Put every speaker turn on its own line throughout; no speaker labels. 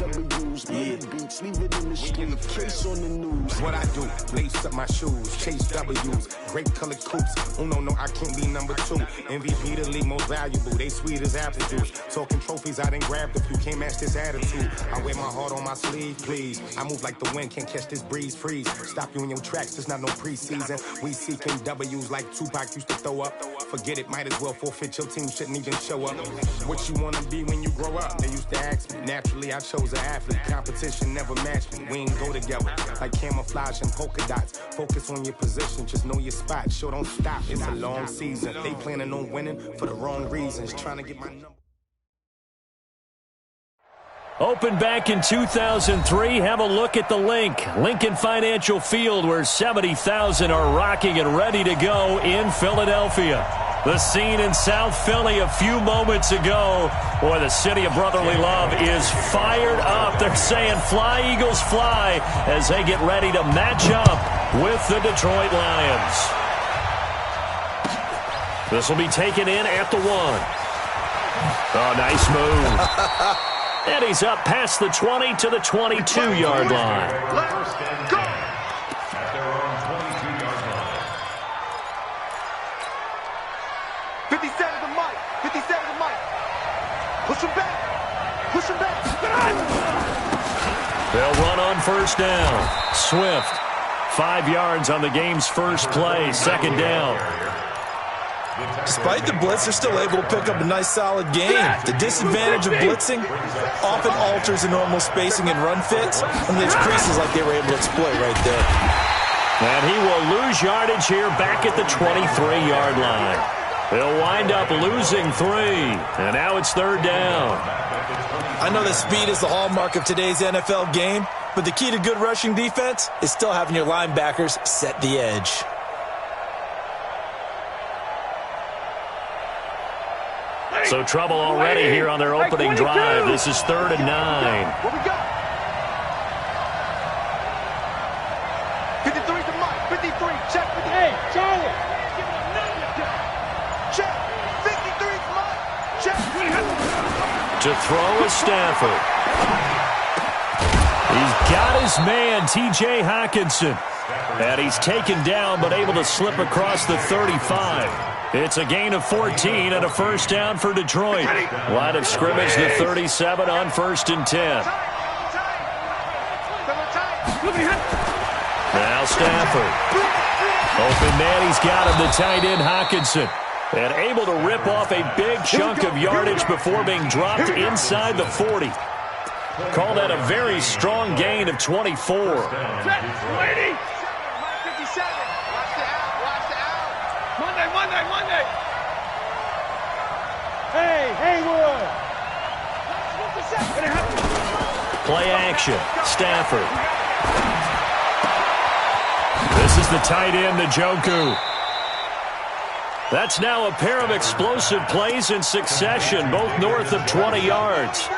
W's, beats, leave it in the street, case on the news.
What I do, lace up my shoes, chase W's, great colored coops. Oh no, I can't be number 2. MVP the league most valuable, they sweet as apple juice. Talking trophies, I done grabbed a few, can't match this attitude. I wear my heart on my sleeve, please. I move like the wind, can't catch this breeze, freeze. Stop you in your tracks, it's not no preseason. We seeking W's like Tupac used to throw up. Forget it, might as well forfeit, your team shouldn't even show up. What you wanna be when you grow up? They used to ask me. Naturally, I chose an athlete. Competition never matched me. We ain't go together like camouflage and polka dots. Focus on your position, just know your spot. Sure, don't stop, it's a long season. They planning on winning for the wrong reasons. Trying to get my number.
Opened back in 2003. Have a look at the link. Lincoln Financial Field, where 70,000 are rocking and ready to go in Philadelphia. The scene in South Philly a few moments ago. Boy, the city of brotherly love is fired up. They're saying fly, Eagles, fly, as they get ready to match up with the Detroit Lions. This will be taken in at the 1. Oh, nice move. And he's up past the 20 to the 22-yard line.
Let's go. At their own 22-yard line.
57 to Mike. 57 to Mike. Push him back. Push him back.
They'll run on first down. Swift, 5 yards on the game's first play. Second down.
Despite the blitz, they're still able to pick up a nice, solid game. The disadvantage of blitzing often alters the normal spacing and run fits, and leaves creases like they were able to exploit right there.
And he will lose yardage here back at the 23-yard line. They'll wind up losing 3, and now it's third down.
I know that speed is the hallmark of today's NFL game, but the key to good rushing defense is still having your linebackers set the edge.
So trouble already here on their opening drive. This is 3rd and 9.
What we got? 53 to Mike. 53. Check. 53. Hey, Charlie. Check. 53 to Mike. Check.
To throw is Stafford. He's got his man, T.J. Hockenson. And he's taken down but able to slip across the 35. It's a gain of 14 and a first down for Detroit. Line of scrimmage, the 37 on 1st and 10. Now Stafford. Open man, he's got him, the tight end Hockenson. And able to rip off a big chunk of yardage before being dropped inside the 40. Call that a very strong gain of 24.
Monday. Hey, Haywood.
Play action. Stafford. This is the tight end, Njoku. That's now a pair of explosive plays in succession, both north of 20 yards.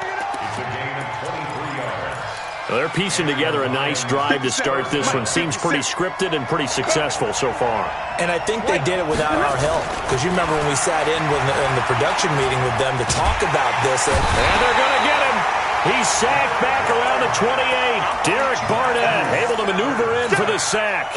Well, they're piecing together a nice drive to start this one. Seems pretty scripted and pretty successful so far.
And I think they did it without our help. Because you remember when we sat in the production meeting with them to talk about this. And
they're going to get him. He's sacked back around the 28. Derek Barnett able to maneuver in for the sack.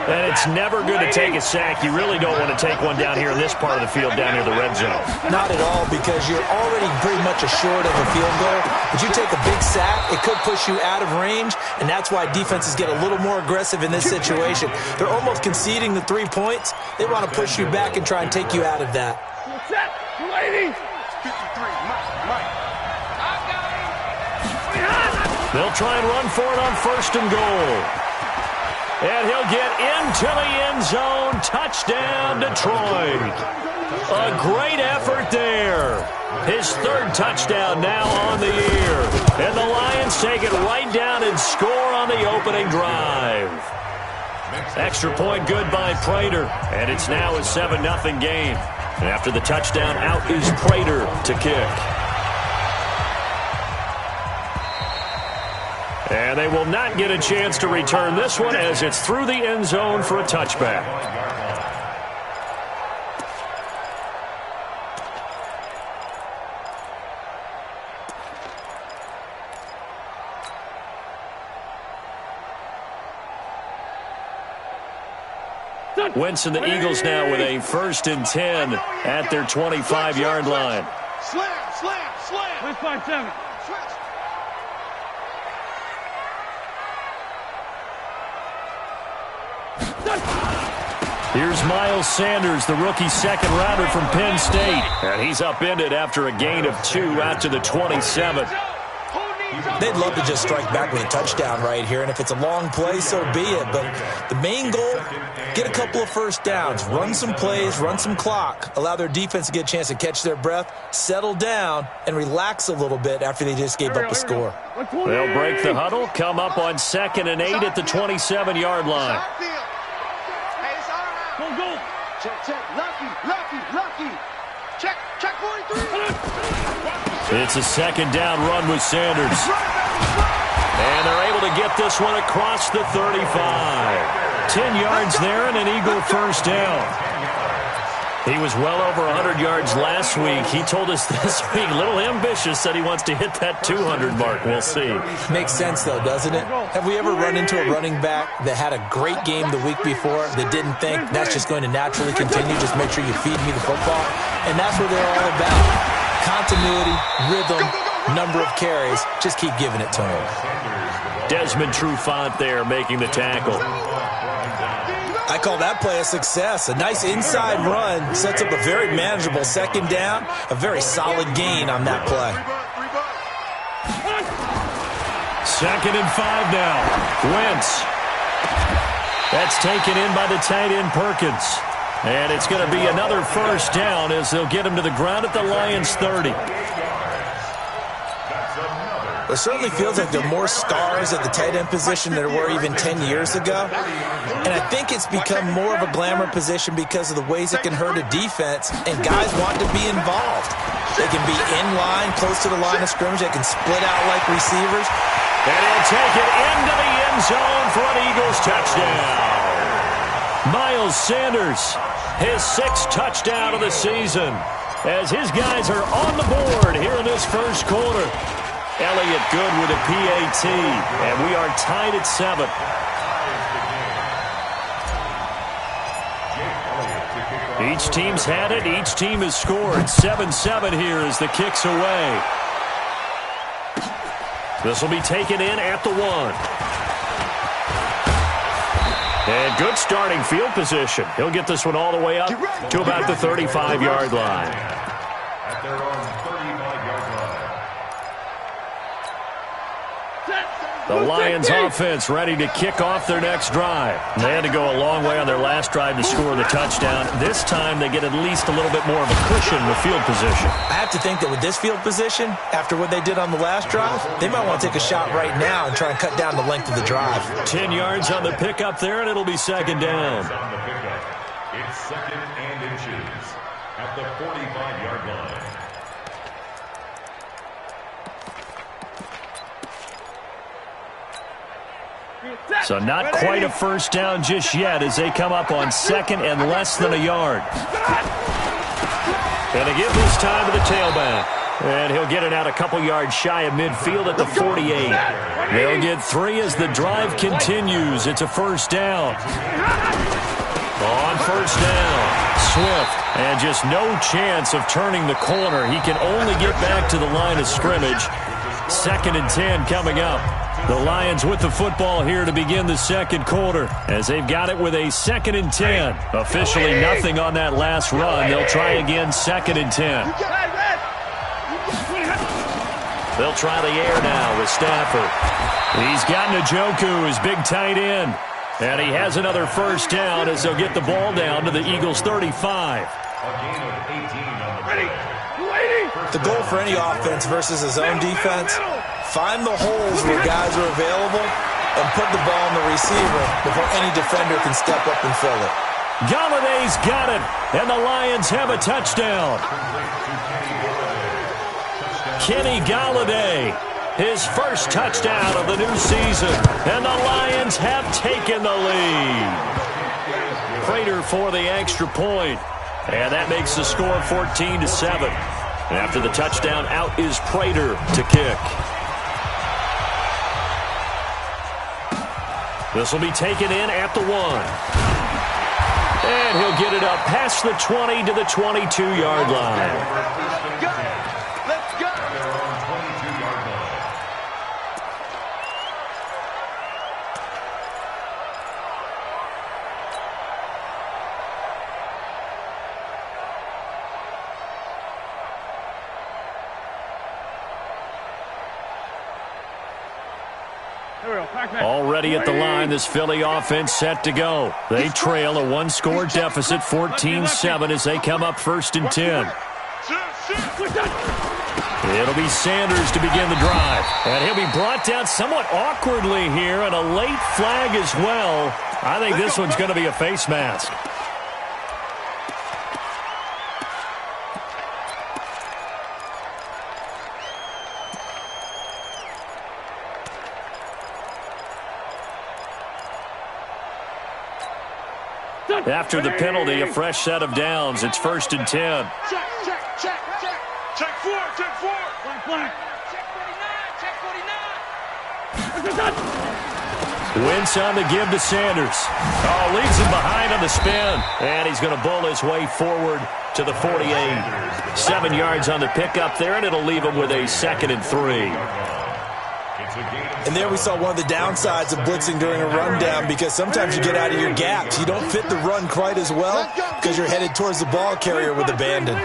And it's never good to take a sack. You really don't want to take one down here in this part of the field, down near the red zone.
Not at all, because you're already pretty much assured of a field goal. But you take a big sack, it could push you out of range, and that's why defenses get a little more aggressive in this situation. They're almost conceding the 3 points. They want to push you back and try and take you out of that.
They'll try and run for it on 1st and goal. And he'll get into the end zone. Touchdown, Detroit. A great effort there. His 3rd touchdown now on the year. And the Lions take it right down and score on the opening drive. Extra point good by Prater. And it's now a 7-0 game. And after the touchdown, out is Prater to kick. And they will not get a chance to return this one as it's through the end zone for a touchback. Wentz and the Eagles now with a 1st and 10 at their 25-yard line.
Slam, slam, slam.
Let's 5-7.
Here's Miles Sanders, the rookie second-rounder from Penn State. And he's upended after a gain of 2 out to the 27.
They'd love to just strike back with a touchdown right here, and if it's a long play, so be it. But the main goal, get a couple of first downs, run some plays, run some clock, allow their defense to get a chance to catch their breath, settle down, and relax a little bit after they just gave up a score.
They'll break the huddle, come up on 2nd and 8 at the 27-yard line.
Go.
Check. Lucky. Check 43.
It's a 2nd down run with Sanders. And they're able to get this one across the 35. 10 yards there and an Eagle 1st down. He was well over 100 yards last week. He told us this week, a little ambitious, said he wants to hit that 200 mark. We'll see.
Makes sense, though, doesn't it? Have we ever run into a running back that had a great game the week before that didn't think that's just going to naturally continue? Just make sure you feed me the football. And that's what they're all about. Continuity, rhythm, number of carries. Just keep giving it to him.
Desmond Trufant there making the tackle.
I call that play a success. A nice inside run sets up a very manageable 2nd down. A very solid gain on that play.
2nd and 5 now. Wentz. That's taken in by the tight end Perkins. And it's going to be another 1st down as they'll get him to the ground at the Lions' 30.
It certainly feels like there are more stars at the tight end position than there were even 10 years ago. And I think it's become more of a glamour position because of the ways it can hurt a defense, and guys want to be involved. They can be in line, close to the line of scrimmage. They can split out like receivers.
And he'll take it into the end zone for an Eagles touchdown. Miles Sanders, his 6th touchdown of the season, as his guys are on the board here in this 1st quarter. Elliott good with a PAT, and we are tied at 7. Each team's had it. Each team has scored. 7-7 here as the kick's away. This will be taken in at the 1. And good starting field position. He'll get this one all the way up to about the 35-yard line.
At their own 35-yard line.
The Lions offense ready to kick off their next drive. They had to go a long way on their last drive to score the touchdown. This time they get at least a little bit more of a cushion with field position.
I have to think that with this field position, after what they did on the last drive, they might want to take a shot right now and try and cut down the length of the drive.
10 yards on the pickup there, and it'll be 2nd down.
On the pickup, it's 2nd and inches at the 45-yard line.
So not quite a 1st down just yet as they come up on 2nd and less than a yard. And they give this time to the tailback. And he'll get it out a couple yards shy of midfield at the 48. They'll get 3 as the drive continues. It's a 1st down. On 1st down, Swift. And just no chance of turning the corner. He can only get back to the line of scrimmage. 2nd and 10 coming up. The Lions with the football here to begin the 2nd quarter as they've got it with a 2nd and 10. Officially nothing on that last run. They'll try again 2nd and 10. They'll try the air now with Stafford. He's got Njoku, his big tight end. And he has another 1st down as they'll get the ball down to the Eagles' 35.
The goal for any offense versus his own defense, find the holes where guys are available and put the ball on the receiver before any defender can step up and fill it.
Galladay's got it, and the Lions have a touchdown. Kenny Galladay, his 1st touchdown of the new season, and the Lions have taken the lead. Prater for the extra point, and that makes the score 14-7. After the touchdown, out is Prater to kick. This will be taken in at the 1. And he'll get it up past the 20 to the 22-yard line.
Let's go.
Their own 22-yard line.
Already at the line, this Philly offense set to go. They trail a one-score deficit, 14-7, as they come up 1st and 10. It'll be Sanders to begin the drive. And he'll be brought down somewhat awkwardly here, and a late flag as well. I think this one's going to be a face mask. After the penalty, a fresh set of downs. It's 1st and 10.
Check 4, check 4. Check 49.
Wentz on the give to Sanders. Oh, leaves him behind on the spin. And he's going to bull his way forward to the 48. 7 yards on the pickup there, and it'll leave him with a 2nd and 3.
And there we saw one of the downsides of blitzing during a rundown, because sometimes you get out of your gaps. You don't fit the run quite as well because you're headed towards the ball carrier with abandon.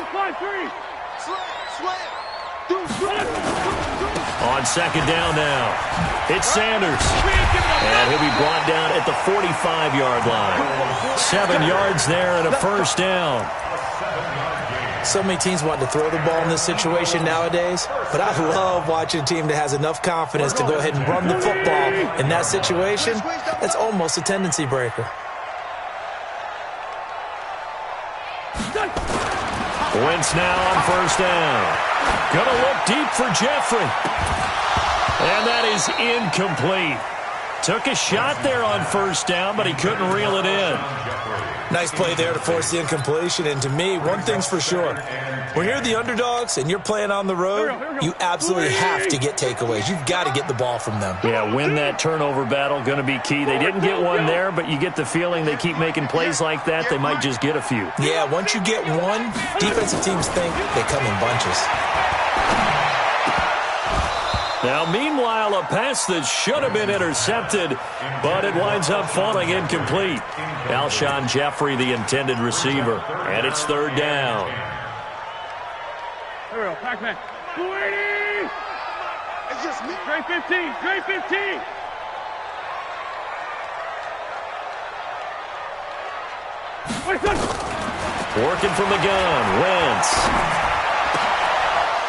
On 2nd down now, it's Sanders. And he'll be brought down at the 45-yard line. 7 yards there and a 1st down.
So many teams want to throw the ball in this situation nowadays, but I love watching a team that has enough confidence to go ahead and run the football in that situation. That's almost a tendency breaker.
Wentz now on 1st down. Gonna look deep for Jeffrey. And that is incomplete. Took a shot there on 1st down, but he couldn't reel it in.
Nice play there to force the incompletion. And to me, one thing's for sure. When you're the underdogs and you're playing on the road, you absolutely have to get takeaways. You've got to get the ball from them.
Yeah, win that turnover battle, going to be key. They didn't get one there, but you get the feeling they keep making plays like that, they might just get a few.
Yeah, once you get one, defensive teams think they come in bunches.
Now, meanwhile, a pass that should have been intercepted, but it winds up falling incomplete. Alshon Jeffrey, the intended receiver, and it's 3rd down.
Here we go, Pac-Man. 280! It's just me. Straight 15, straight 15!
Working from the gun, Wentz.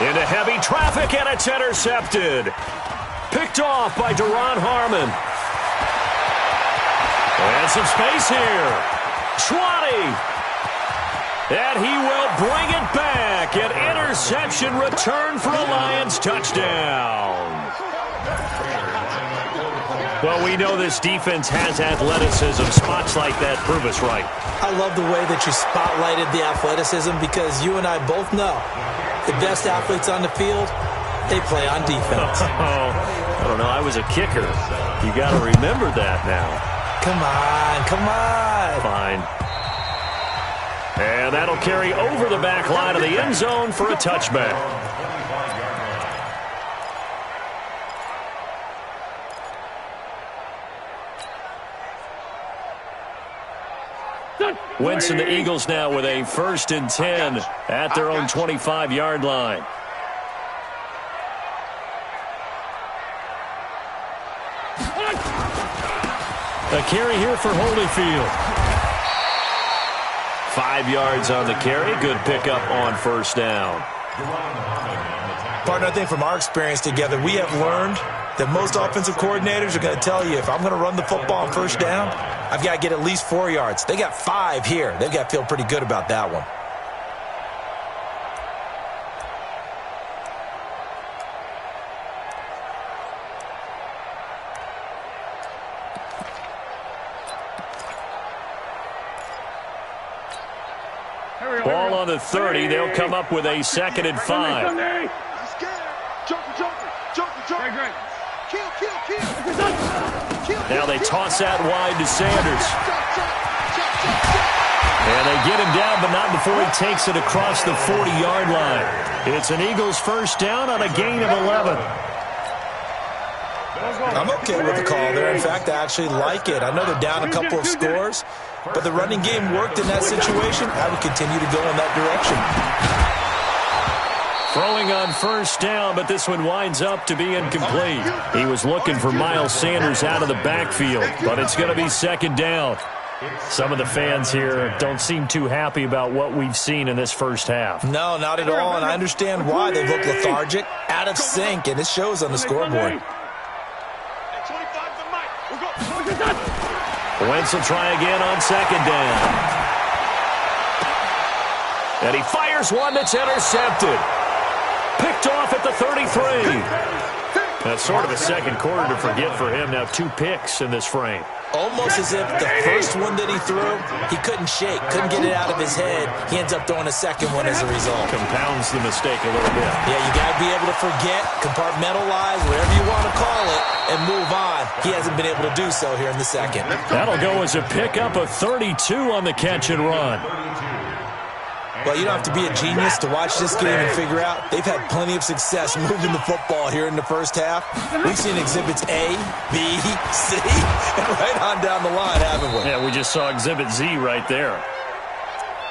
Into heavy traffic, and it's intercepted. Picked off by Duron Harmon. And some space here. Schwani. And he will bring it back. An interception return for a Lions touchdown. Well, we know this defense has athleticism. Spots like that prove us right.
I love the way that you spotlighted the athleticism, because you and I both know the best athletes on the field, they play on defense.
I don't know. I was a kicker. You got to remember that now.
Come on, come on.
Fine. And that'll carry over the back line of the end zone for a touchback. Wentz and the Eagles now with a 1st and 10 at their own 25-yard line. A carry here for Holyfield. 5 yards on the carry. Good pickup on 1st down.
Partner, I think from our experience together, we have learned that most offensive coordinators are going to tell you, if I'm going to run the football on 1st down, I've got to get at least 4 yards. They got 5 here. They've got to feel pretty good about that one.
Ball on the 30. They'll come up with a 2nd and 5. Now they toss that wide to Sanders. And they get him down, but not before he takes it across the 40-yard line. It's an Eagles first down on a gain of 11.
I'm okay with the call there. In fact, I actually like it. I know they're down a couple of scores, but the running game worked in that situation. I would continue to go in that direction.
Throwing on first down, but this one winds up to be incomplete. He was looking for Miles Sanders out of the backfield, but it's going to be second down. Some of the fans here don't seem too happy about what we've seen in this first half.
No, not at all, and I understand why. They look lethargic, out of sync, and it shows on the scoreboard.
Wentz will try again on second down. And he fires one that's intercepted. Picked off at the 33. That's sort of a second quarter to forget for him. Now 2 picks in this frame.
Almost as if the first one that he threw, he couldn't shake, couldn't get it out of his head. He ends up throwing a second one as a result.
Compounds the mistake a little bit.
Yeah, you got to be able to forget, compartmentalize, whatever you want to call it, and move on. He hasn't been able to do so here in the second.
That'll go as a pickup of 32 on the catch and run.
Well, you don't have to be a genius to watch this game and figure out they've had plenty of success moving the football here in the first half. We've seen exhibits A, B, C, and right on down the line, haven't we?
Yeah, we just saw exhibit Z right there.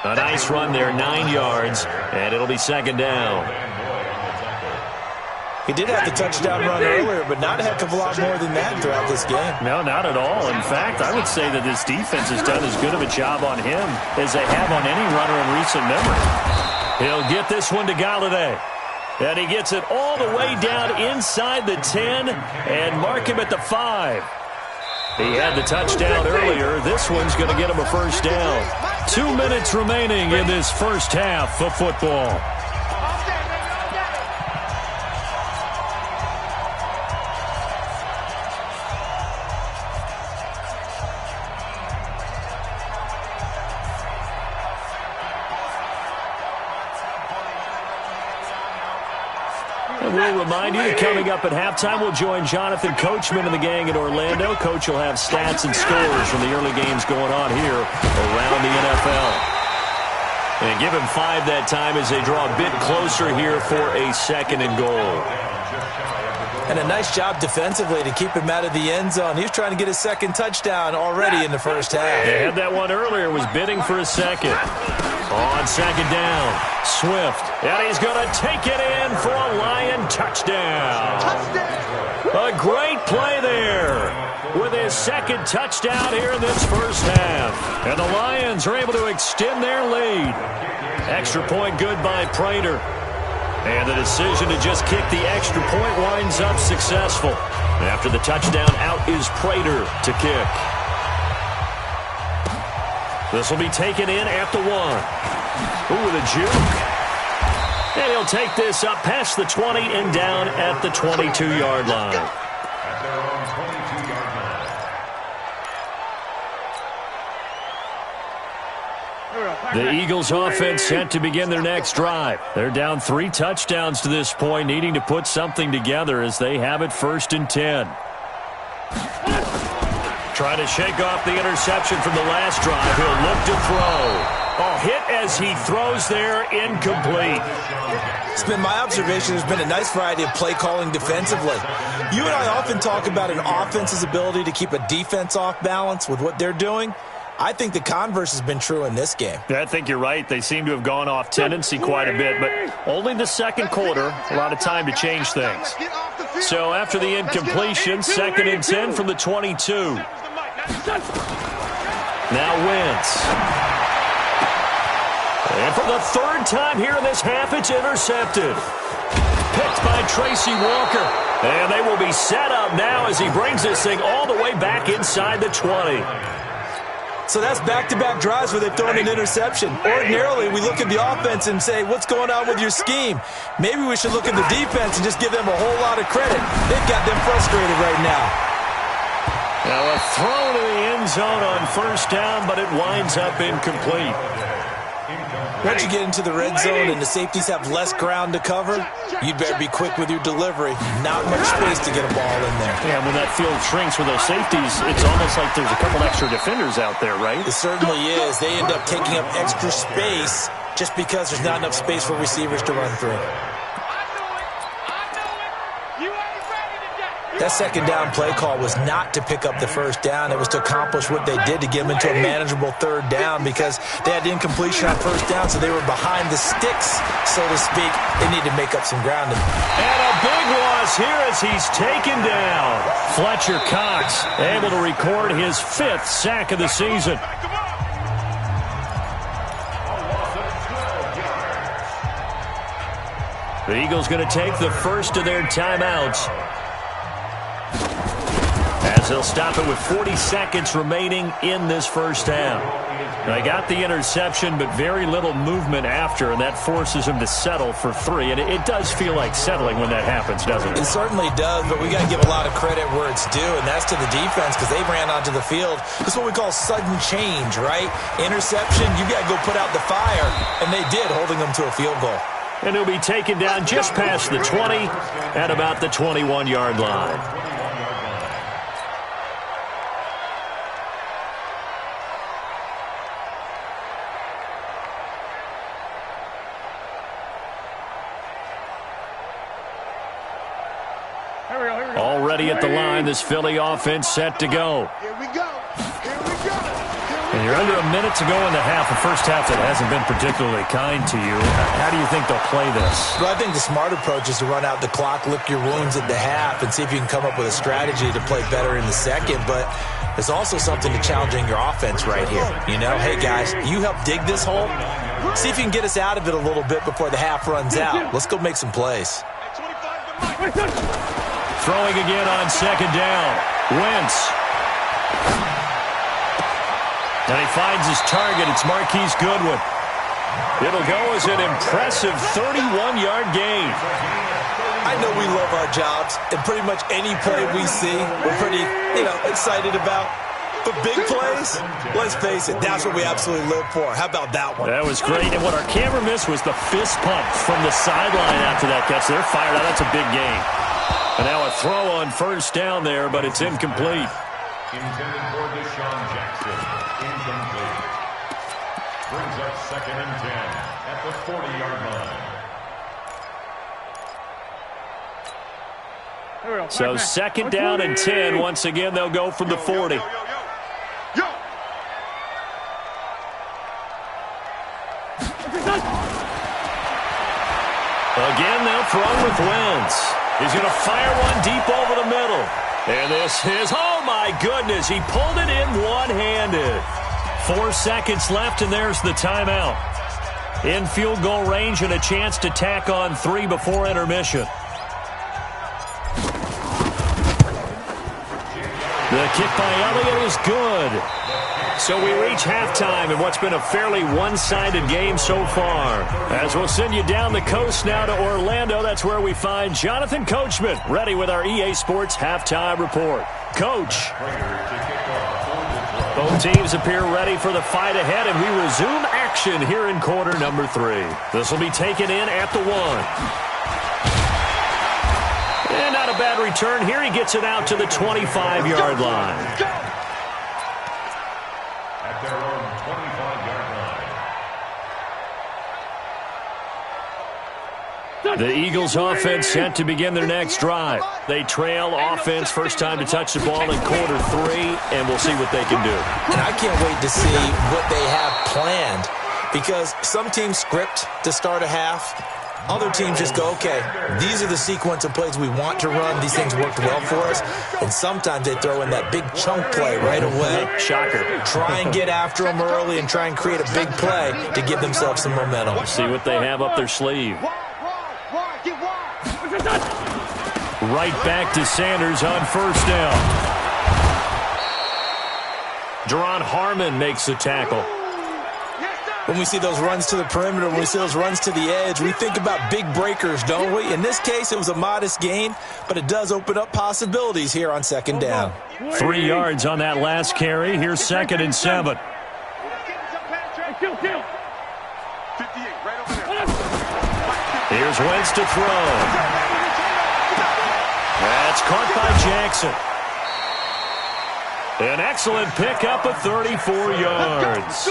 A nice run there, 9 yards, and it'll be second down.
He did have the touchdown run earlier, but not a heck of a lot more than that throughout this game.
No, not at all. In fact, I would say that this defense has done as good of a job on him as they have on any runner in recent memory. He'll get this one to Galladay. And he gets it all the way down inside the 10 and mark him at the 5. He had the touchdown earlier. This one's going to get him a first down. 2 minutes remaining in this first half of football. We'll remind you that coming up at halftime, we'll join Jonathan Coachman and the gang in Orlando. Coach will have stats and scores from the early games going on here around the NFL. And give him 5 that time as they draw a bit closer here for a second and goal.
And a nice job defensively to keep him out of the end zone. He was trying to get his second touchdown already in the first half.
They had that one earlier, was bidding for a second. On second down, Swift, and he's going to take it in for a Lion touchdown. A great play there with his second touchdown here in this first half. And the Lions are able to extend their lead. Extra point good by Prater. And the decision to just kick the extra point winds up successful. After the touchdown, out is Prater to kick. This will be taken in at the 1. Ooh, with a juke. And he'll take this up past the 20 and down at the 22-yard line. The Eagles offense set to begin their next drive. They're down 3 touchdowns to this point, needing to put something together as they have it first and 10. Trying to shake off the interception from the last drive. He'll look to throw. Oh, hit as he throws there, incomplete.
It's been my observation there's been a nice variety of play calling defensively. You and I often talk about an offense's ability to keep a defense off balance with what they're doing. I think the converse has been true in this game.
I think you're right. They seem to have gone off tendency quite a bit, but only the second quarter, a lot of time to change things. So after the incompletion, second and 10 from the 22. Now Wentz. And for the third time here in this half, it's intercepted. Picked by Tracy Walker. And they will be set up now as he brings this thing all the way back inside the 20.
So that's back-to-back drives where they've thrown an interception. Ordinarily, we look at the offense and say, what's going on with your scheme? Maybe we should look at the defense and just give them a whole lot of credit. They've got them frustrated right now.
Now a throw to the end zone on first down, but it winds up incomplete.
Once you get into the red zone and the safeties have less ground to cover, you'd better be quick with your delivery. Not much space to get a ball in there.
Yeah, when that field shrinks with those safeties, it's almost like there's a couple extra defenders out there, right?
It certainly is. They end up taking up extra space just because there's not enough space for receivers to run through. That second down play call was not to pick up the first down. It was to accomplish what they did to get them into a manageable third down because they had incompletion on first down, so they were behind the sticks, so to speak. They need to make up some ground.
And a big loss here as he's taken down. Fletcher Cox able to record his 5th sack of the season. The Eagles going to take the first of their timeouts, as they'll stop it with 40 seconds remaining in this first half. They got the interception, but very little movement after, and that forces them to settle for 3. And it does feel like settling when that happens, doesn't it?
It certainly does, but we got to give a lot of credit where it's due, and that's to the defense because they ran onto the field. That's what we call sudden change, right? Interception, you got to go put out the fire, and they did, holding them to a field goal.
And he'll be taken down just past the 20 at about the 21-yard line. Already at the line, this Philly offense set to go.
Here we go. Here we go.
And you're under a minute to go in the half, a first half that hasn't been particularly kind to you. How do you think they'll play this?
Well, I think the smart approach is to run out the clock, lick your wounds at the half, and see if you can come up with a strategy to play better in the second. But there's also something to challenging your offense right here. You know, hey, guys, you help dig this hole. See if you can get us out of it a little bit before the half runs out. Let's go make some plays.
Throwing again on second down. Wentz. And he finds his target. It's Marquise Goodwin. It'll go as an impressive 31-yard gain.
I know we love our jobs, and pretty much any play we see, we're pretty, excited about. But big plays, let's face it, that's what we absolutely live for. How about that one?
That was great. And what our camera missed was the fist pump from the sideline after that catch. They're fired out. That's a big gain. And now a throw on first down there, but it's incomplete.
Intended for Deshaun Jackson. Incomplete. Brings up 2nd and 10 at the 40-yard line.
So 2nd down and 10. Once again, they'll go from the 40. Again, they'll throw with Wentz. He's going to fire one deep over the middle. And this is, oh my goodness, he pulled it in one-handed. 4 seconds left, and there's the timeout. In field goal range and a chance to tack on 3 before intermission. The kick by Elliott is good. So we reach halftime in what's been a fairly one-sided game so far. As we'll send you down the coast now to Orlando, that's where we find Jonathan Coachman, ready with our EA Sports Halftime Report. Coach. Both teams appear ready for the fight ahead, and we resume action here in quarter number 3. This will be taken in at the 1. And not a bad return here. He gets it out to the 25-yard line.
At their own 25-yard line.
The Eagles offense set to begin their next drive. They trail offense, first time to touch the ball in quarter 3, and we'll see what they can do.
And I can't wait to see what they have planned, because some teams script to start a half. Other teams just go, okay, these are the sequence of plays we want to run. These things worked well for us. And sometimes they throw in that big chunk play right away.
Shocker.
Try and get after them early and try and create a big play to give themselves some momentum.
See what they have up their sleeve. Right back to Sanders on first down. Deron Harmon makes the tackle.
When we see those runs to the perimeter, when we see those runs to the edge, we think about big breakers, don't we? In this case, it was a modest gain, but it does open up possibilities here on second down.
3 yards on that last carry. Here's 2nd and 7. Here's Wentz to throw. That's caught by Jackson. An excellent pickup of 34 yards.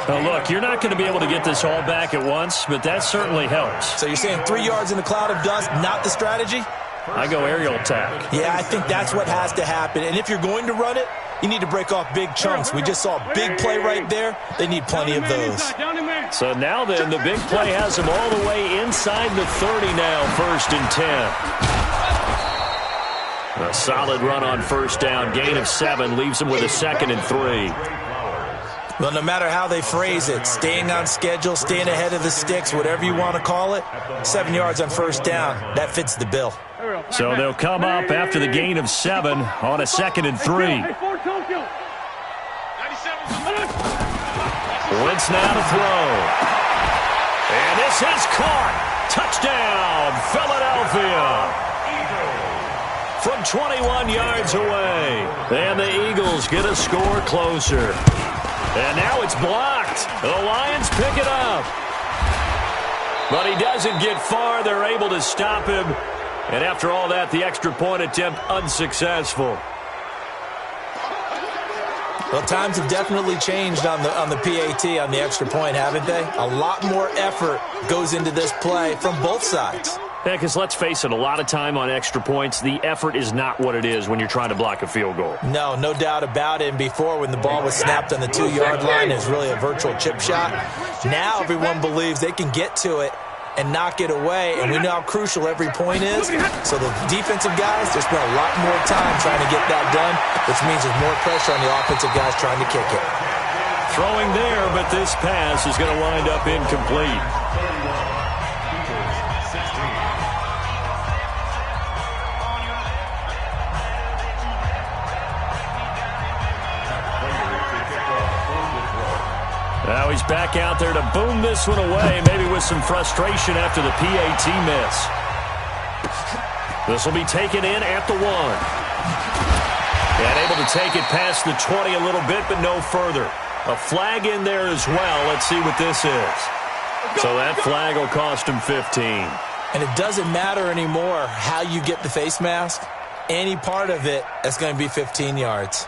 Now, look, you're not going to be able to get this all back at once, but that certainly helps.
So you're saying 3 yards in the cloud of dust, not the strategy?
I go aerial attack.
Yeah, I think that's what has to happen. And if you're going to run it, you need to break off big chunks. We just saw a big play right there. They need plenty of those.
So now then, the big play has them all the way inside the 30 now, 1st and 10. A solid run on first down. Gain of 7 leaves them with a 2nd and 3.
Well, no matter how they phrase it, staying on schedule, staying ahead of the sticks, whatever you want to call it, 7 yards on first down, that fits the bill.
So they'll come up after the gain of 7 on a 2nd and 3. Wentz now to throw. And this is caught. Touchdown, Philadelphia. From 21 yards away. And the Eagles get a score closer. And now it's blocked. The Lions pick it up. But he doesn't get far. They're able to stop him. And after all that, the extra point attempt unsuccessful.
Well, times have definitely changed on the PAT, on the extra point, haven't they? A lot more effort goes into this play from both sides.
Yeah, because let's face it, a lot of time on extra points, the effort is not what it is when you're trying to block a field goal.
No doubt about it. And before, when the ball was snapped on the 2-yard line, it was really a virtual chip shot. Now everyone believes they can get to it and knock it away, and we know how crucial every point is. So the defensive guys, they spend a lot more time trying to get that done, which means there's more pressure on the offensive guys trying to kick it.
Throwing there, but this pass is going to wind up incomplete. Now he's back out there to boom this one away, maybe with some frustration after the PAT miss. This will be taken in at the 1. And able to take it past the 20 a little bit, but no further. A flag in there as well. Let's see what this is. So that flag will cost him 15.
And it doesn't matter anymore how you get the face mask. Any part of it, that's going to be 15 yards.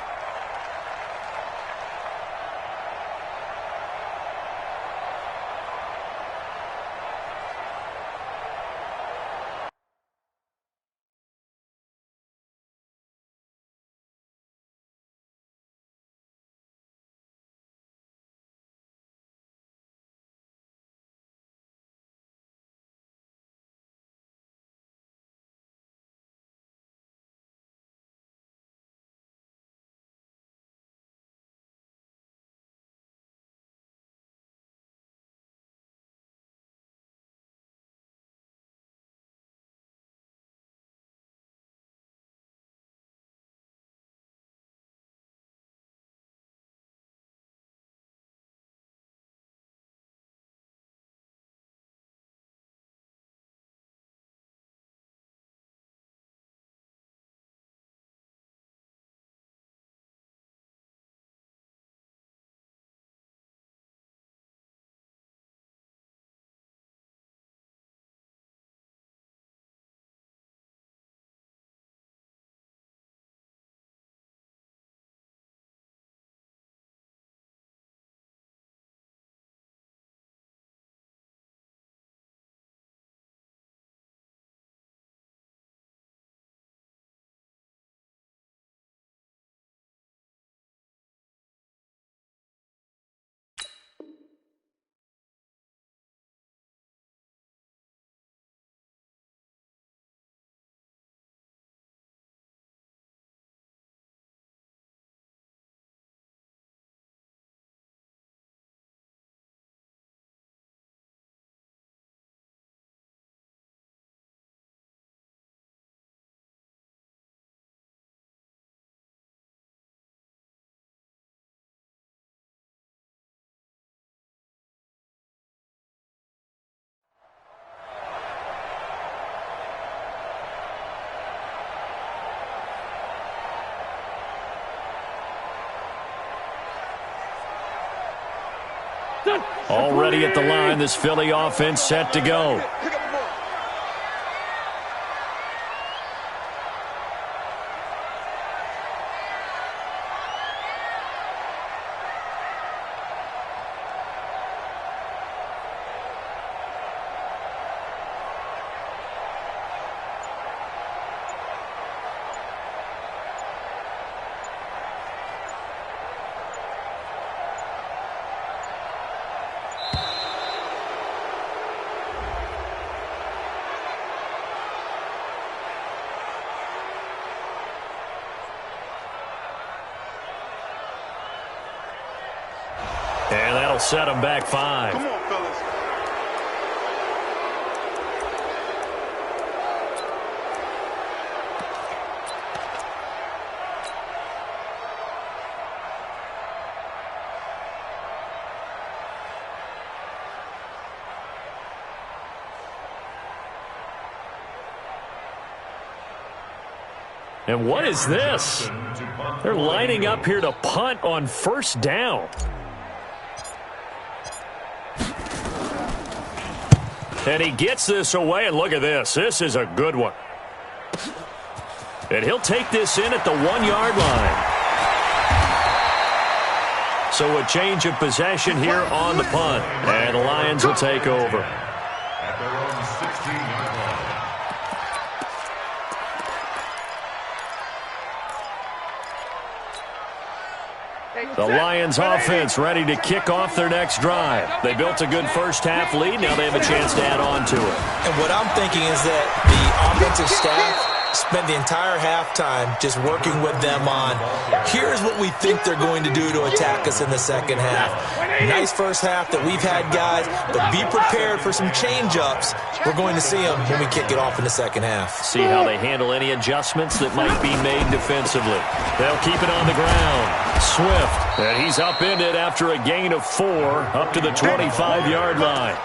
Already at the line, this Philly offense set to go. And that'll set them back 5.
Come on, fellas.
And what is this? They're lining up here to punt on first down. And he gets this away, and look at this. This is a good one. And he'll take this in at the 1-yard line. So a change of possession here on the punt. And the Lions will take over.
At their own 16-yard line.
The Lions offense ready to kick off their next drive. They built a good first-half lead. Now they have a chance to add on to it.
And what I'm thinking is that the offensive staff spent the entire halftime just working with them on, here's what we think they're going to do to attack us in the second half. Nice first half that we've had, guys, but be prepared for some change-ups. We're going to see them when we kick it off in the second half.
See how they handle any adjustments that might be made defensively. They'll keep it on the ground. Swift, and he's upended after a gain of 4 up to the 25-yard line.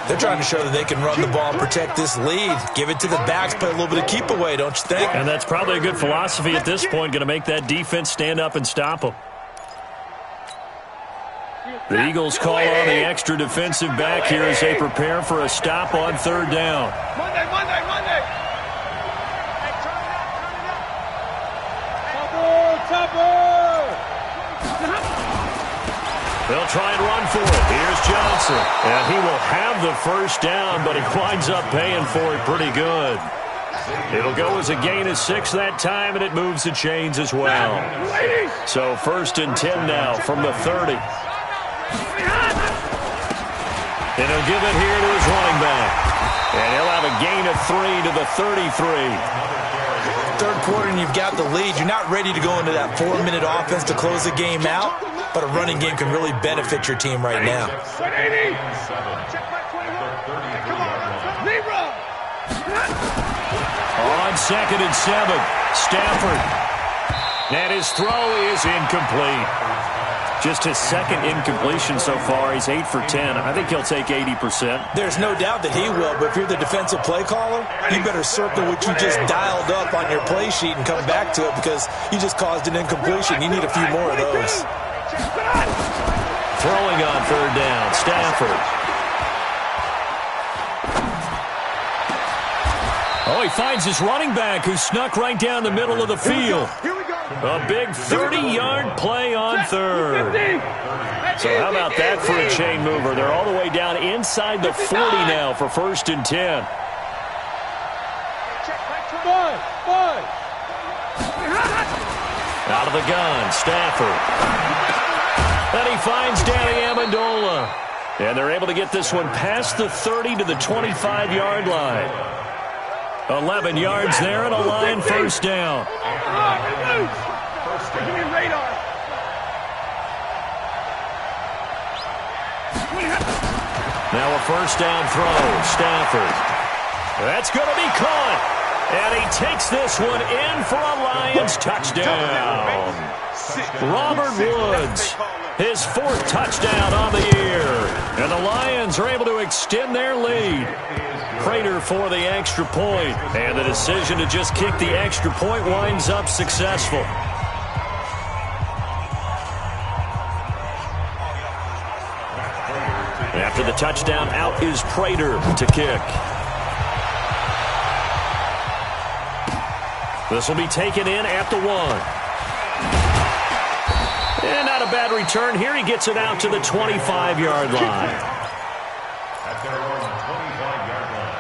They're trying to show that they can run the ball and protect this lead. Give it to the backs, play a little bit of keep away, don't you think?
And that's probably a good philosophy at this point, going to make that defense stand up and stop them. The Eagles call on the extra defensive back here as they prepare for a stop on third down.
Monday.
They'll try and run for it. Here's Johnson. And he will have the first down, but he winds up paying for it pretty good. It'll go as a gain of 6 that time, and it moves the chains as well. So 1st and 10 now from the 30. And he'll give it here to his running back. And he'll have a gain of 3 to the 33.
Third quarter and you've got the lead. You're not ready to go into that 4-minute offense to close the game out, but a running game can really benefit your team right now.
On 2nd and 7, Stafford. And his throw is incomplete. Just his second incompletion so far. He's 8 for 10. I think he'll take 80%.
There's no doubt that he will, but if you're the defensive play caller, you better circle what you just dialed up on your play sheet and come back to it because you just caused an incompletion. You need a few more of those.
Throwing on third down, Stafford. Oh, he finds his running back who snuck right down the middle of the field. A big 30-yard play on third. So how about that for a chain mover? They're all the way down inside the 40 now for 1st and 10. Out of the gun, Stafford. Then he finds Danny Amendola. And they're able to get this one past the 30 to the 25-yard line. 11 yards there and a Lion first down. Now a first down throw, Stafford. That's going to be caught. And he takes this one in for a Lions touchdown. Robert Woods, his 4th touchdown on the year. And the Lions are able to extend their lead. Prater for the extra point. And the decision to just kick the extra point winds up successful. After the touchdown, out is Prater to kick. This will be taken in at the 1. And not a bad return here. He gets it out to the 25-yard line.
At their own 25-yard line.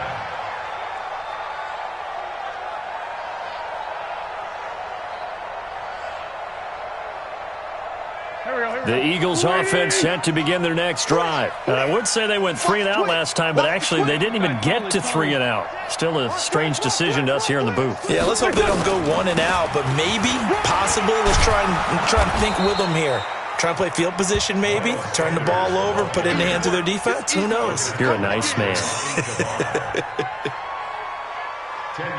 The Eagles offense set to begin their next drive. I would say they went 3 and out last time, but actually they didn't even get to 3 and out. Still a strange decision to us here in the booth.
Yeah, let's hope they don't go 1 and out, but maybe, possibly, let's try and think with them here. Trying to play field position maybe? Turn the ball over, put it in the hands of their defense? Who knows?
You're a nice man.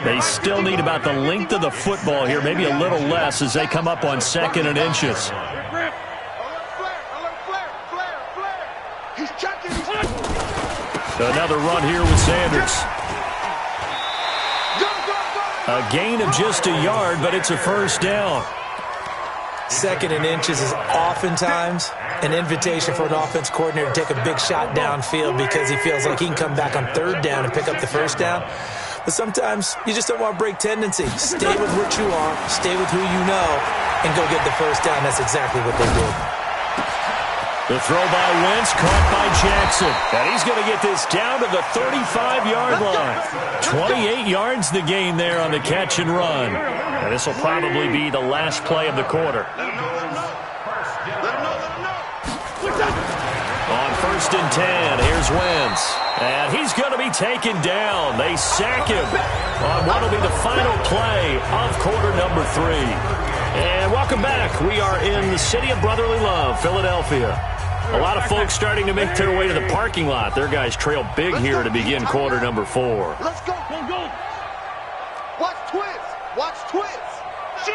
They still need about the length of the football here, maybe a little less as they come up on 2nd and inches. Another run here with Sanders. A gain of just a yard, but it's a first down.
2nd and inches is oftentimes an invitation for an offense coordinator to take a big shot downfield because he feels like he can come back on 3rd down and pick up the first down. But sometimes you just don't want to break tendency. Stay with what you are, stay with who you know, and go get the first down. That's exactly what they did.
The throw by Wentz, caught by Jackson. And he's going to get this down to the 35-yard line. 28 yards the gain there on the catch and run. And this will probably be the last play of the quarter. On 1st and 10, here's Wentz. And he's going to be taken down. They sack him on what will be the final play of quarter number 3. And welcome back. We are in the city of brotherly love, Philadelphia. A lot of folks starting to make their way to the parking lot. Their guys trail big here to begin quarter number 4.
Let's go. Go, go. Watch twist. Watch twist. Shoot.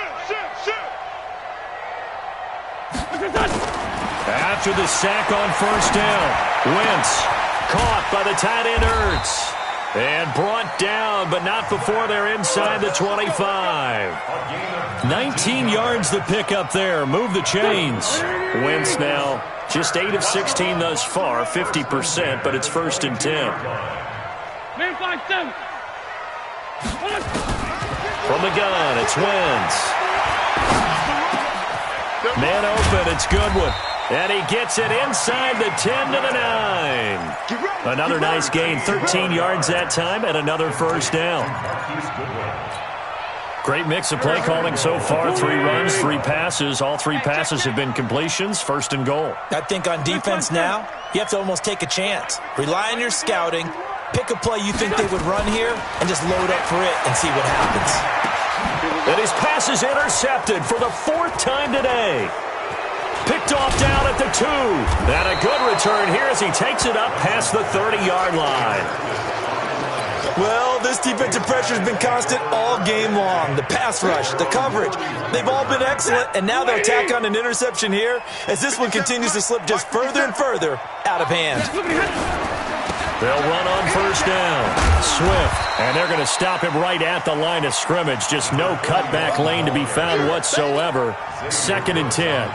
After the sack on 1st down, Wentz caught by the tight end Ertz. And brought down, but not before they're inside the 25. 19 yards the pick up there. Move the chains. Wentz now just 8 of 16 thus far, 50%, but it's 1st and 10.
Man 5-7.
From the gun, it's Wentz. Man open, it's Goodwin. And he gets it inside the 10 to the 9. Another nice gain, 13 yards that time, and another first down. Great mix of play calling so far. 3 runs, 3 passes. All 3 passes have been completions. 1st and goal.
I think on defense now, you have to almost take a chance. Rely on your scouting. Pick a play you think they would run here and just load up for it and see what happens.
And his pass is intercepted for the 4th time today. Picked off down at the 2. And a good return here as he takes it up past the 30-yard line.
Well, this defensive pressure has been constant all game long. The pass rush, the coverage, they've all been excellent, and now they'll tack on an interception here as this one continues to slip just further and further out of hand.
They'll run on 1st down. Swift, and they're going to stop him right at the line of scrimmage. Just no cutback lane to be found whatsoever. 2nd and 10.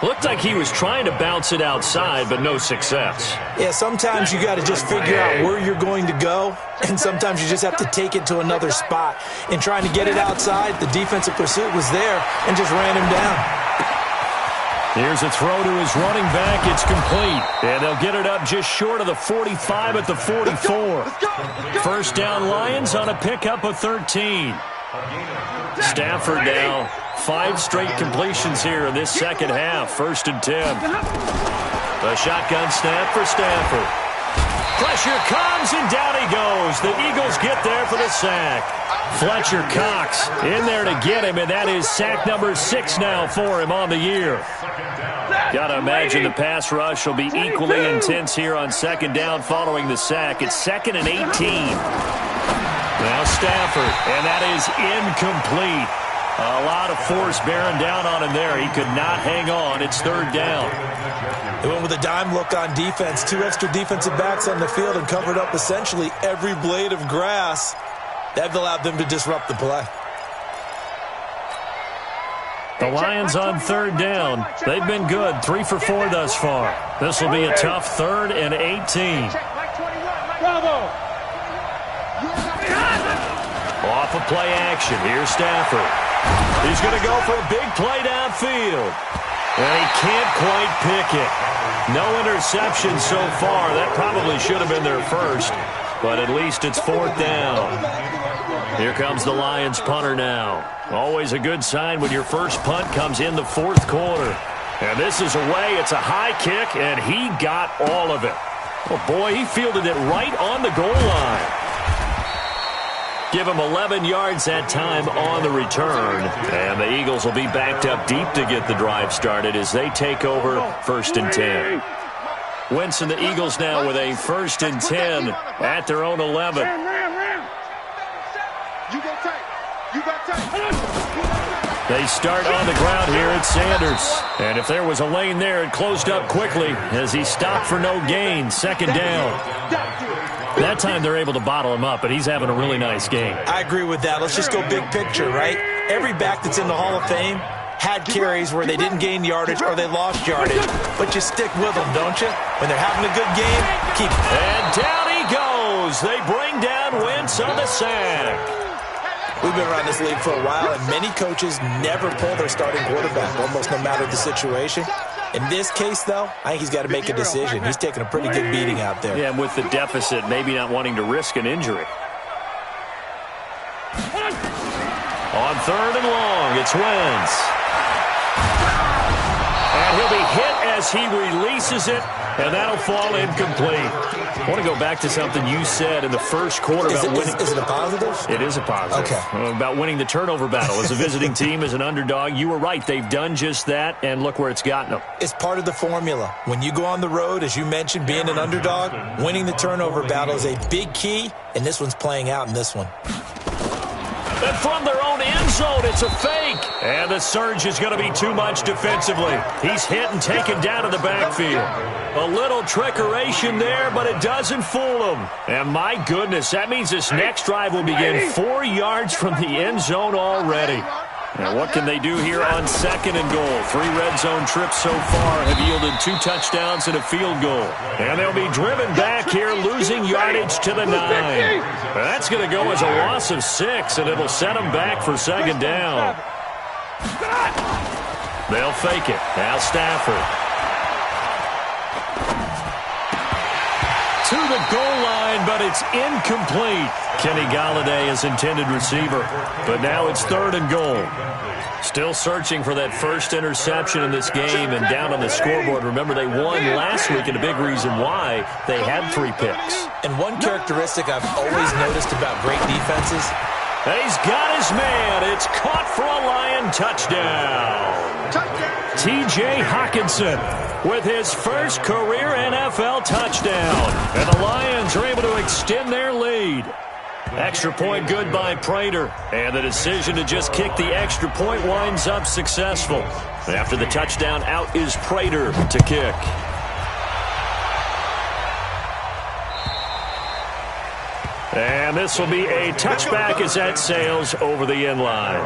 Looked like he was trying to bounce it outside, but no success.
Yeah, sometimes you got to just figure out where you're going to go, and sometimes you just have to take it to another spot. In trying to get it outside, the defensive pursuit was there and just ran him down.
Here's a throw to his running back. It's complete, and they'll get it up just short of the 45 at the 44. First down Lions on a pickup of 13. Stafford now. 5 straight completions here in this second half. 1st and 10. A shotgun snap for Stafford. Pressure comes, and down he goes. The Eagles get there for the sack. Fletcher Cox in there to get him, and that is sack number 6 now for him on the year. Got to imagine the pass rush will be equally intense here on 2nd down following the sack. It's 2nd and 18. Now Stafford, and that is incomplete. A lot of force bearing down on him there. He could not hang on. It's 3rd down.
They went with a dime look on defense. 2 extra defensive backs on the field and covered up essentially every blade of grass. That allowed them to disrupt the play.
The Lions on 3rd down. They've been good. 3 for 4 thus far. This will be a tough 3rd and 18.
Bravo.
Off of play action. Here's Stafford. He's going to go for a big play downfield. And he can't quite pick it. No interception so far. That probably should have been their first. But at least it's 4th down. Here comes the Lions punter now. Always a good sign when your first punt comes in the 4th quarter. And this is away. It's a high kick, and he got all of it. Oh, boy, he fielded it right on the goal line. Give him 11 yards that time on the return. And the Eagles will be backed up deep to get the drive started as they take over 1st and 10. Wentz and the Eagles now with a 1st and 10 at their own 11. They start on the ground here at Sanders. And if there was a lane there, it closed up quickly as he stopped for no gain. 2nd down. That time they're able to bottle him up, but he's having a really nice game.
I agree with that. Let's just go big picture, right? Every back that's in the Hall of Fame had carries where they didn't gain yardage or they lost yardage. But you stick with them, don't you? When they're having a good game, keep it.
And down he goes. They bring down Wentz on the sack.
We've been around this league for a while, and many coaches never pull their starting quarterback, almost no matter the situation. In this case, though, I think he's got to make a decision. He's taking a pretty good beating out there.
Yeah, and with the deficit, maybe not wanting to risk an injury. On 3rd and long, it's Wentz. And he'll be hit as he releases it, and that'll fall incomplete. I want to go back to something you said in the first quarter about winning.
Is it a positive?
It is a positive.
Okay.
About winning the turnover battle as a visiting team, as an underdog. You were right. They've done just that, and look where it's gotten them.
It's part of the formula. When you go on the road, as you mentioned, being an underdog, winning the turnover battle is a big key, and this one's playing out in this one.
And from their own end zone, it's a fake. And the surge is going to be too much defensively. He's hit and taken down to the backfield. A little trickeration there, but it doesn't fool him. And my goodness, that means this next drive will begin 4 yards from the end zone already. And what can they do here on 2nd and goal? 3 red zone trips so far have yielded 2 touchdowns and a field goal. And they'll be driven back here, losing yardage to the 9. That's going to go as a loss of 6, and it'll set them back for 2nd down. They'll fake it. Now Stafford. To the goal line, but it's incomplete. Kenny Golladay is intended receiver, but now it's 3rd and goal. Still searching for that first interception in this game and down on the scoreboard. Remember, they won last week, and a big reason why they had 3 picks.
And one characteristic I've always noticed about great defenses.
He's got his man. It's caught for a Lion touchdown. T.J. Hockenson with his first career NFL touchdown. And the Lions are able to extend their lead. Extra point good by Prater. And the decision to just kick the extra point winds up successful. After the touchdown, out is Prater to kick. And this will be a touchback as that sails over the end line.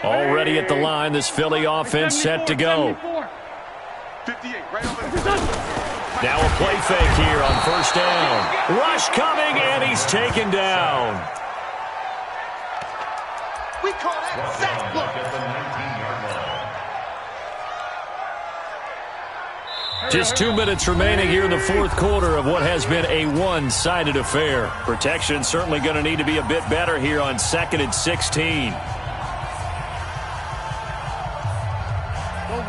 Already at the line, this Philly offense set to go. Now a play fake here on 1st down. Rush coming, and he's taken down.
We call that sack block.
Just 2 minutes remaining here in the 4th quarter of what has been a one-sided affair. Protection certainly going to need to be a bit better here on 2nd and 16.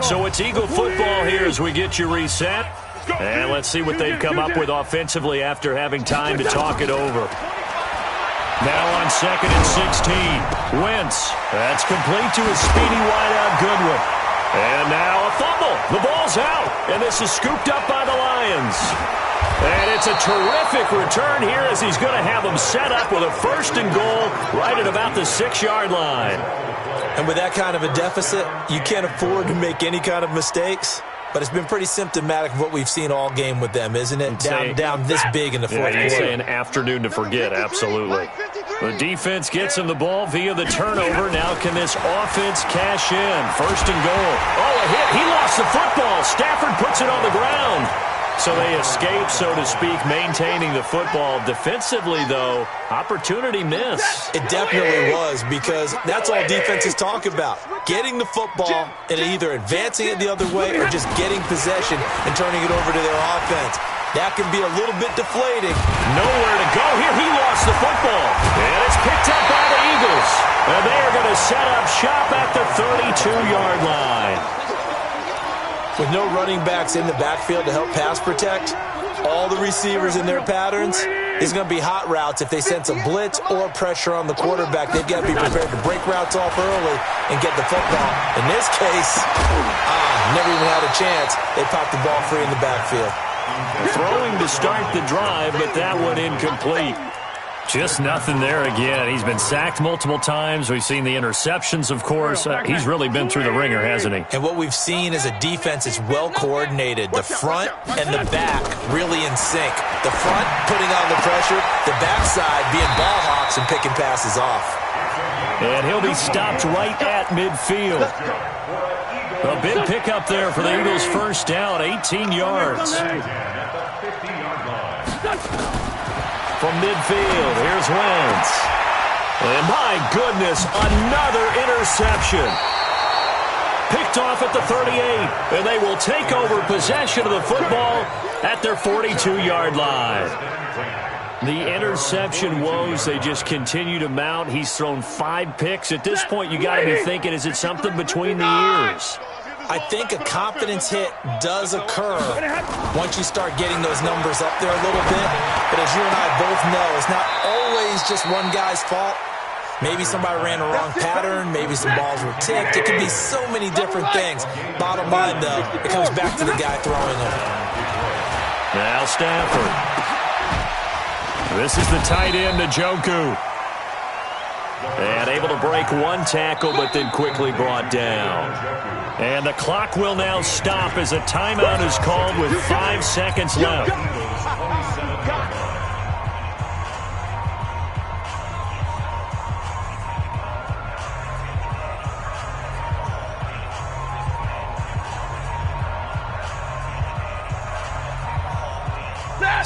So it's Eagle football here as we get you reset. And let's see what they've come up with offensively after having time to talk it over. Now on 2nd and 16. Wentz. That's complete to his speedy wideout Goodwin. And now a fumble. The ball's out. And this is scooped up by the Lions. And it's a terrific return here as he's going to have them set up with a 1st and goal right at about the 6-yard line.
And with that kind of a deficit, you can't afford to make any kind of mistakes. But it's been pretty symptomatic of what we've seen all game with them, isn't it? Down this big in the 4th quarter.
You'd say an afternoon to forget, absolutely. The defense gets him the ball via the turnover. Now can this offense cash in? 1st and goal. Oh, a hit. He lost the football. Stafford puts it on the ground. So they escape, so to speak, maintaining the football. Defensively, though, opportunity miss.
It definitely was, because that's all defenses talk about. Getting the football and either advancing it the other way or just getting possession and turning it over to their offense. That can be a little bit deflating.
Nowhere to go here. He lost the football. And it's picked up by the Eagles. And they are going to set up shop at the 32-yard line.
With no running backs in the backfield to help pass protect, all the receivers in their patterns, it's going to be hot routes if they sense a blitz or pressure on the quarterback. They've got to be prepared to break routes off early and get the football. In this case, never even had a chance. They popped the ball free in the backfield.
Throwing to start the drive, but that one incomplete. Just nothing there again. He's been sacked multiple times. We've seen the interceptions, of course. He's really been through the ringer, hasn't he?
And what we've seen is a defense that's well coordinated. The front and the back really in sync. The front putting on the pressure, the backside being ball hawks and picking passes off.
And he'll be stopped right at midfield. A big pickup there for the Eagles' first down, 18 yards. From midfield, here's Wentz. And my goodness, another interception. Picked off at the 38, and they will take over possession of the football at their 42-yard line. The interception woes, they just continue to mount. He's thrown 5 picks. At this point, you got to be thinking, is it something between the ears?
I think a confidence hit does occur once you start getting those numbers up there a little bit. But as you and I both know, it's not always just one guy's fault. Maybe somebody ran a wrong pattern. Maybe some balls were tipped. It could be so many different things. Bottom line, though, it comes back to the guy throwing them.
Now Stafford. This is the tight end, Njoku. And able to break one tackle, but then quickly brought down. And the clock will now stop as a timeout is called with 5 seconds left.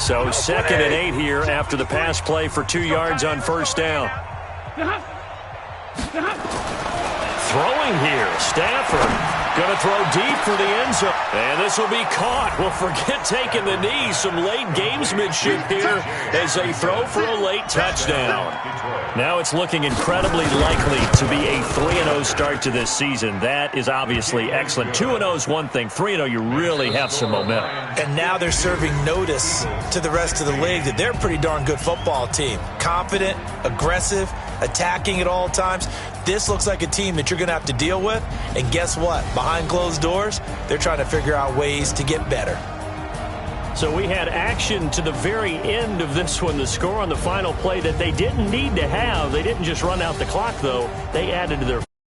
So 2nd and 8 here after the pass play for 2 yards on first down. Throwing here, Stafford. Going to throw deep for the end zone. And this will be caught. Well, forget taking the knee. Some late gamesmanship here as they throw for a late touchdown. Now it's looking incredibly likely to be a 3-0 start to this season. That is obviously excellent. 2-0 is one thing. 3-0, you really have some momentum.
And now they're serving notice to the rest of the league that they're a pretty darn good football team. Confident, aggressive, attacking at all times. This looks like a team that you're going to have to deal with. And guess what? Behind closed doors, they're trying to figure out ways to get better.
So we had action to the very end of this one. The score on the final play that they didn't need to have. They didn't just run out the clock, though. They added to their